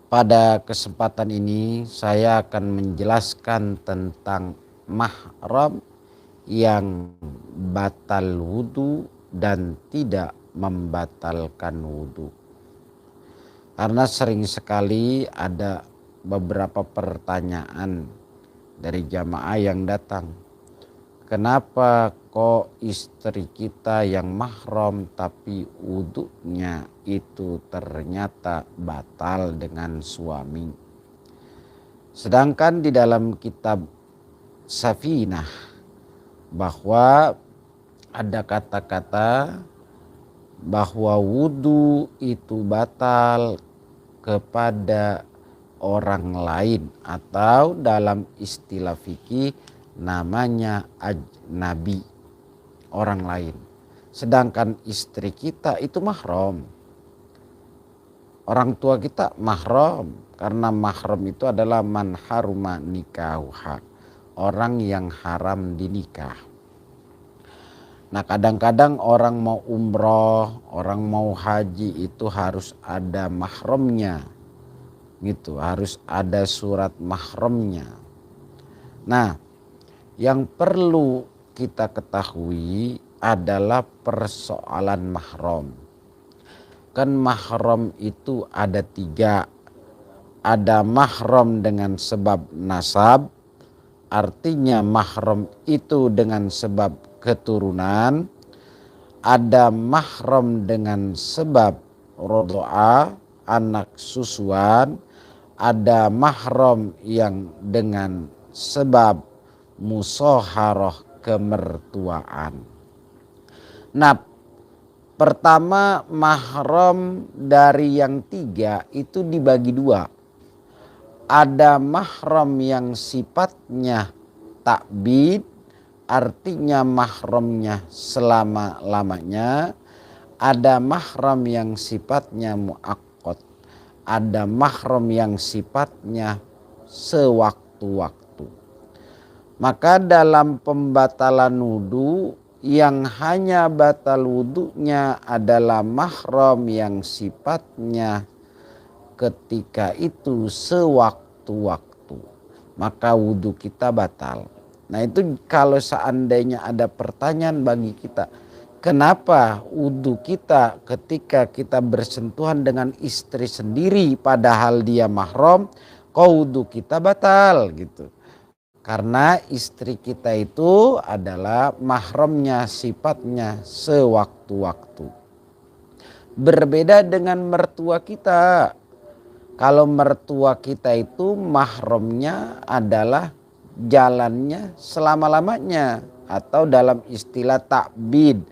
Pada kesempatan ini saya akan menjelaskan tentang mahram yang batal wudhu dan tidak membatalkan wudhu. Karena sering sekali ada beberapa pertanyaan dari jamaah yang datang. Kenapa kok istri kita yang mahram tapi wudhunya itu ternyata batal dengan suami? Sedangkan di dalam kitab Safinah bahwa ada kata-kata bahwa wudhu itu batal kepada orang lain atau dalam istilah fikih namanya ajnabi, orang lain. Sedangkan istri kita itu mahram. Orang tua kita mahram, karena mahram itu adalah man haruma nikahuha, orang yang haram dinikah. Nah, kadang-kadang orang mau umroh, orang mau haji itu harus ada mahramnya. Gitu, harus ada surat mahramnya. Nah, yang perlu kita ketahui adalah persoalan mahram. Kan mahram itu ada 3. Ada mahram dengan sebab nasab, artinya mahram itu dengan sebab keturunan. Ada mahram dengan sebab rodho'ah, anak susuan. Ada mahram yang dengan sebab musoharoh, kemertuaan. Nah, pertama mahram dari yang 3 itu dibagi 2. Ada mahram yang sifatnya takbid, artinya mahramnya selama-lamanya. Ada mahram yang sifatnya muakkad, ada mahram yang sifatnya sewaktu-waktu. Maka dalam pembatalan wudhu, yang hanya batal wudhunya adalah mahram yang sifatnya ketika itu sewaktu-waktu, maka wudhu kita batal. Nah, itu kalau seandainya ada pertanyaan bagi kita, kenapa wudhu kita ketika kita bersentuhan dengan istri sendiri padahal dia mahram, kok wudhu kita batal gitu. Karena istri kita itu adalah mahramnya sifatnya sewaktu-waktu. Berbeda dengan mertua kita. Kalau mertua kita itu mahramnya adalah jalannya selama-lamanya atau dalam istilah takbid.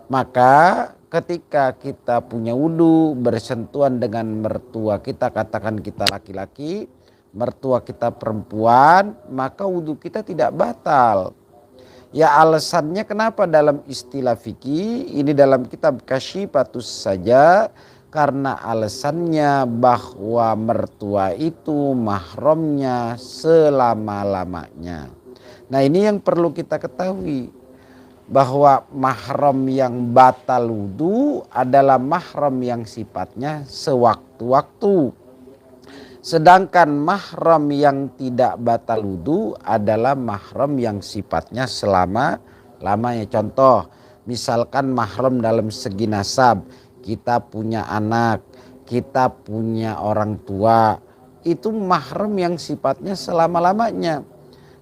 Maka ketika kita punya wudhu bersentuhan dengan mertua kita, katakan kita laki-laki, mertua kita perempuan, maka wudhu kita tidak batal. Ya, alasannya kenapa dalam istilah fikih, ini dalam kitab Kasyifatus saja, karena alasannya bahwa mertua itu mahramnya selama-lamanya. Nah, ini yang perlu kita ketahui, bahwa mahram yang batal wudhu adalah mahram yang sifatnya sewaktu-waktu. Sedangkan mahram yang tidak batal wudhu adalah mahram yang sifatnya selama-lamanya. Contoh, misalkan mahram dalam segi nasab, kita punya anak, kita punya orang tua, itu mahram yang sifatnya selama-lamanya.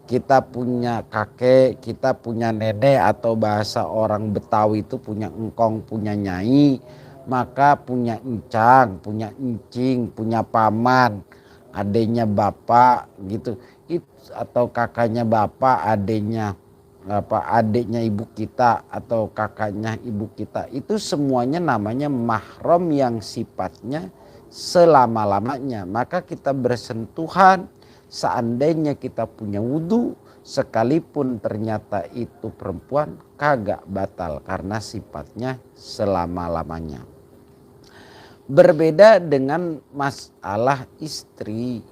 Kita punya kakek, kita punya nenek, atau bahasa orang Betawi itu punya engkong, punya nyai, maka punya encang, punya encing, punya paman, adenya bapak gitu, atau kakaknya bapak, adenya adiknya ibu kita atau kakaknya ibu kita, itu semuanya namanya mahram yang sifatnya selama-lamanya. Maka kita bersentuhan seandainya kita punya wudhu, sekalipun ternyata itu perempuan, kagak batal karena sifatnya selama-lamanya. Berbeda dengan masalah istri.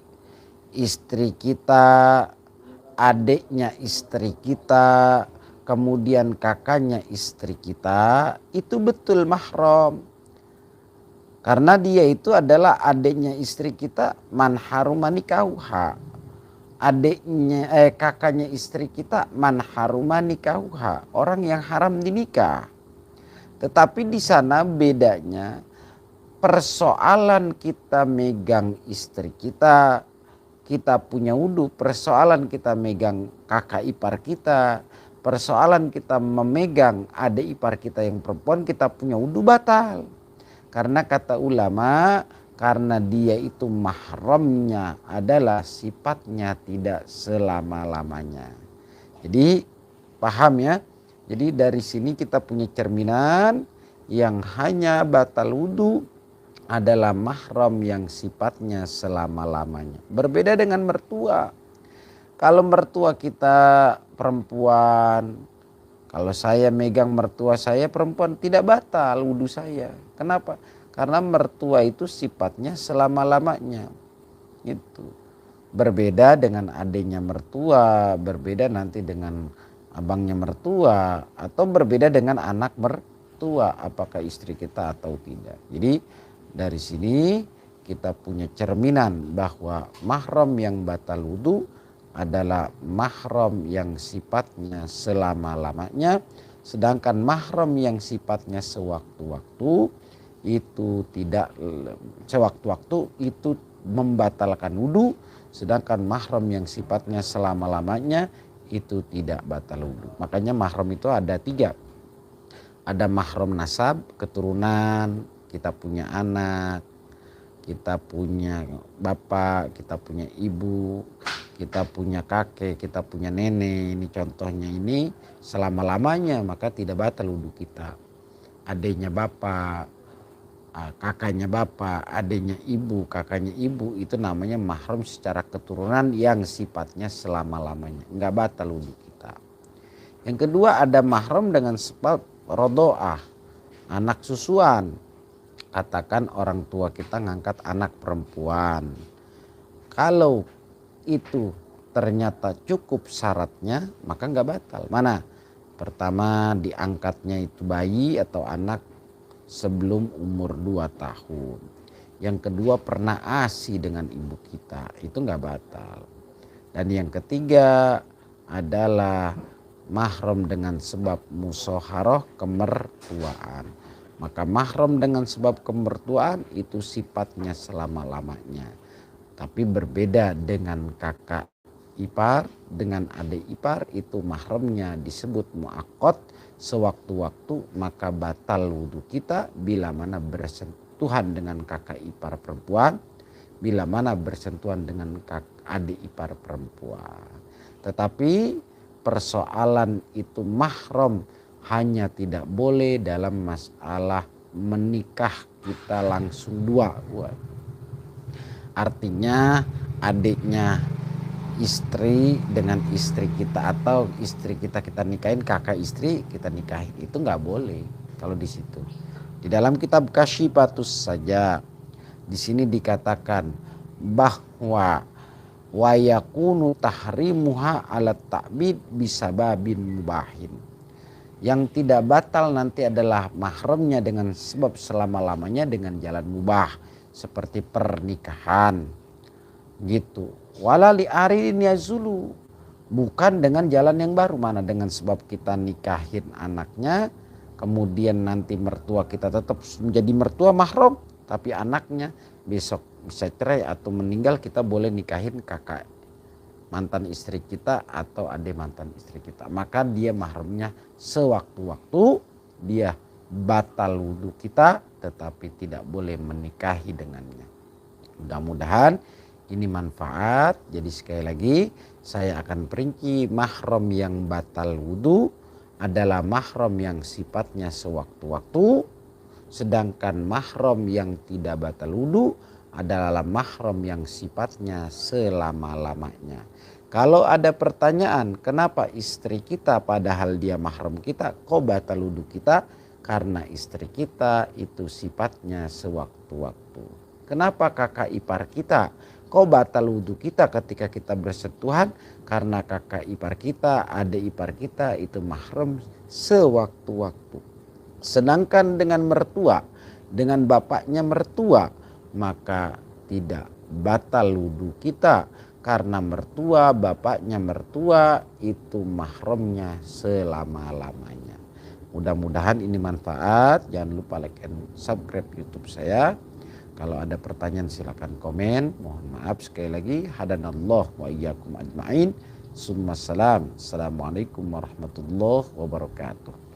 Istri kita, adiknya istri kita, kemudian kakaknya istri kita, itu betul mahram. Karena dia itu adalah adiknya istri kita, man haruma nikauha. Kakaknya istri kita, man haruma nikauha, orang yang haram dinikah. Tetapi di sana bedanya, persoalan kita megang istri kita, kita punya wudu. Persoalan kita megang kakak ipar kita, persoalan kita memegang adik ipar kita yang perempuan, kita punya wudu batal. Karena kata ulama, karena dia itu mahramnya adalah sifatnya tidak selama-lamanya. Jadi paham ya? Jadi dari sini kita punya cerminan yang hanya batal wudu adalah mahram yang sifatnya selama-lamanya. Berbeda dengan mertua. Kalau mertua kita perempuan, kalau saya megang mertua saya perempuan, tidak batal wudu saya. Kenapa? Karena mertua itu sifatnya selama-lamanya. Itu berbeda dengan adiknya mertua, berbeda nanti dengan abangnya mertua, atau berbeda dengan anak mertua, apakah istri kita atau tidak. Jadi dari sini kita punya cerminan bahwa mahram yang batal wudu adalah mahram yang sifatnya selama-lamanya, sedangkan mahram yang sifatnya sewaktu-waktu itu tidak, sewaktu-waktu itu membatalkan wudu, sedangkan mahram yang sifatnya selama-lamanya itu tidak batal wudu. Makanya mahram itu ada 3. Ada mahram nasab, keturunan, kita punya anak, kita punya bapak, kita punya ibu, kita punya kakek, kita punya nenek. Ini contohnya, ini selama-lamanya maka tidak batal wudu kita. Adiknya bapak, kakaknya bapak, adiknya ibu, kakaknya ibu, itu namanya mahram secara keturunan yang sifatnya selama-lamanya, enggak batal wudu kita. Yang kedua ada mahram dengan sebab rodoah, anak susuan. Katakan orang tua kita ngangkat anak perempuan. Kalau itu ternyata cukup syaratnya maka enggak batal. Mana? Pertama, diangkatnya itu bayi atau anak sebelum umur 2 tahun. Yang kedua, pernah ASI dengan ibu kita, itu enggak batal. Dan yang ketiga adalah mahram dengan sebab musoharoh, kemertuaan. Maka mahram dengan sebab kemertuaan itu sifatnya selama-lamanya. Tapi berbeda dengan kakak ipar, dengan adik ipar, itu mahramnya disebut muakkad sewaktu-waktu, maka batal wudu kita bila mana bersentuhan dengan kakak ipar perempuan, bila mana bersentuhan dengan adik ipar perempuan. Tetapi persoalan itu mahram hanya tidak boleh dalam masalah menikah kita langsung 2. Artinya adiknya istri dengan istri kita, atau istri kita nikahin, kakak istri kita nikahin, itu nggak boleh kalau di situ. Di dalam kitab Kasyifatus saja di sini dikatakan bahwa wa yakunu tahrimuha ala ta'bid bisababin mubahin. Yang tidak batal nanti adalah mahramnya dengan sebab selama-lamanya dengan jalan mubah seperti pernikahan gitu. Wala li aridin yazulu, bukan dengan jalan yang baru. Mana dengan sebab kita nikahin anaknya, kemudian nanti mertua kita tetap menjadi mertua mahram, tapi anaknya besok bisa cerai atau meninggal, kita boleh nikahin kakak mantan istri kita atau adik mantan istri kita. Maka dia mahramnya sewaktu-waktu, dia batal wudu kita, tetapi tidak boleh menikahi dengannya. Mudah-mudahan ini manfaat. Jadi sekali lagi saya akan perinci, mahram yang batal wudu adalah mahram yang sifatnya sewaktu-waktu, sedangkan mahram yang tidak batal wudu adalah mahram yang sifatnya selama-lamanya. Kalau ada pertanyaan, kenapa istri kita padahal dia mahram kita kok batal wudu kita? Karena istri kita itu sifatnya sewaktu-waktu. Kenapa kakak ipar kita kok batal wudu kita ketika kita bersentuhan? Karena kakak ipar kita, adik ipar kita itu mahram sewaktu-waktu. Sedangkan dengan mertua dengan bapaknya mertua, maka tidak batal wudhu kita. Karena mertua, bapaknya mertua itu mahramnya selama-lamanya. Mudah-mudahan ini manfaat. Jangan lupa like and subscribe YouTube saya. Kalau ada pertanyaan silakan komen. Mohon maaf sekali lagi. Hadanallah wa iyyakum ajma'in. Summa salam. Assalamualaikum warahmatullahi wabarakatuh.